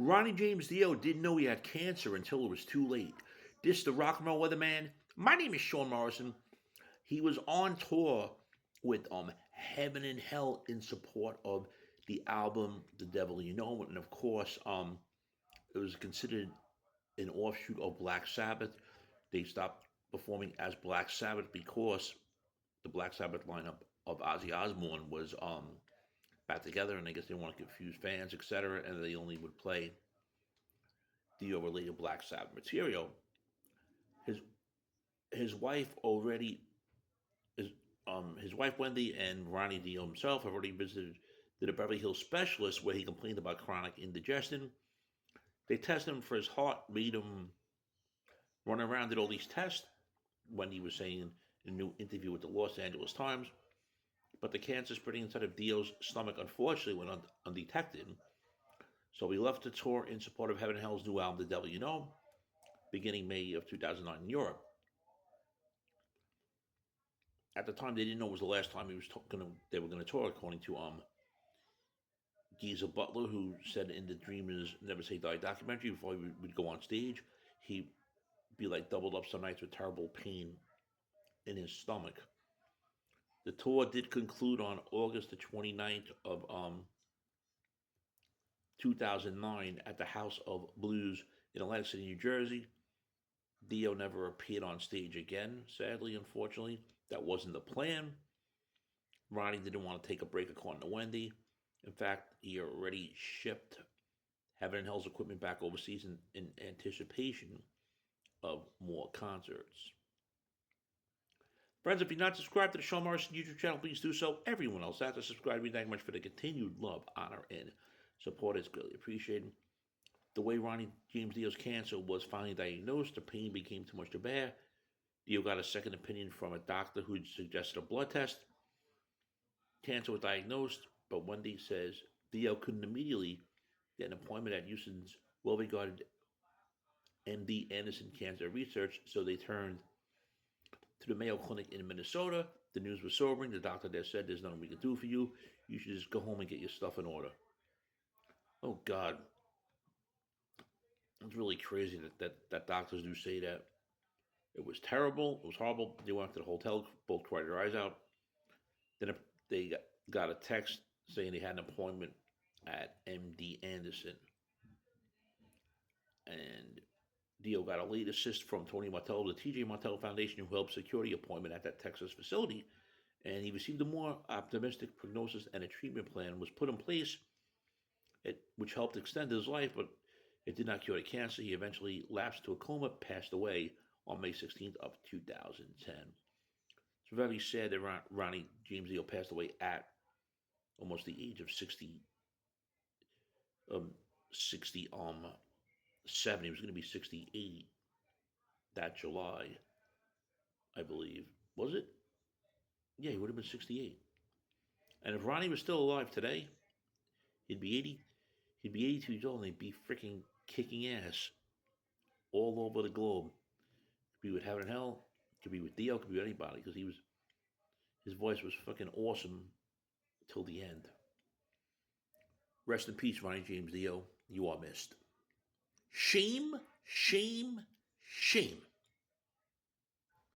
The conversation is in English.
Ronnie James Dio didn't know he had cancer until it was too late. This the rock and roll weatherman. My name is Sean Morrison. He was on tour with Heaven and Hell in support of the album The Devil You Know, and of course it was considered an offshoot of Black Sabbath. They stopped performing as Black Sabbath because the Black Sabbath lineup of Ozzy Osbourne was back together, and I guess they didn't want to confuse fans, etc. And they only would play Dio related Black Sabbath material. His his wife already his wife Wendy and Ronnie Dio himself have already visited the Beverly Hills specialist where he complained about chronic indigestion. They tested him for his heart, made him run around, did all these tests. Wendy was saying in a new interview with the Los Angeles Times, but the cancer spreading inside of Dio's stomach unfortunately went undetected. So he left the tour in support of Heaven and Hell's new album, The Devil You Know, beginning May of 2009 in Europe. At the time, they didn't know it was the last time they were going to tour, according to Geezer Butler, who said in the Dreamers Never Say Die documentary before he would go on stage, he'd be like doubled up some nights with terrible pain in his stomach. The tour did conclude on August the 29th of 2009 at the House of Blues in Atlantic City, New Jersey. Dio never appeared on stage again, sadly, unfortunately. That wasn't the plan. Ronnie didn't want to take a break, according to Wendy. In fact, he already shipped Heaven and Hell's equipment back overseas in anticipation of more concerts. Friends, if you're not subscribed to the Sean Morrison YouTube channel, please do so. Everyone else has to subscribe. We thank you much for the continued love, honor, and support. It's greatly appreciated. The way Ronnie James Dio's cancer was finally diagnosed, the pain became too much to bear. Dio got a second opinion from a doctor who suggested a blood test. Cancer was diagnosed, but Wendy says Dio couldn't immediately get an appointment at Houston's well-regarded MD Anderson Cancer Research, so they turned to the Mayo Clinic in Minnesota. The news was sobering. The doctor there said, "There's nothing we can do for you. You should just go home and get your stuff in order." Oh, God. It's really crazy that doctors do say that. It was terrible. It was horrible. They went to the hotel, both cried their eyes out. Then they got a text saying they had an appointment at MD Anderson. And Dio got a late assist from Tony Martello, the TJ Martello Foundation, who helped secure the appointment at that Texas facility. And he received a more optimistic prognosis, and a treatment plan was put in place, which helped extend his life, but it did not cure the cancer. He eventually lapsed to a coma, passed away on May 16th of 2010. It's very sad that Ronnie James Dio passed away at almost the age of 67. He was going to be 68 that July, I believe. Was it? Yeah, he would have been 68. And if Ronnie was still alive today, he'd be 80. He'd be 82 years old, and he'd be freaking kicking ass all over the globe. Could be with Heaven and Hell, could be with Dio, could be with anybody, because his voice was fucking awesome till the end. Rest in peace, Ronnie James Dio. You are missed. Shame, shame, shame.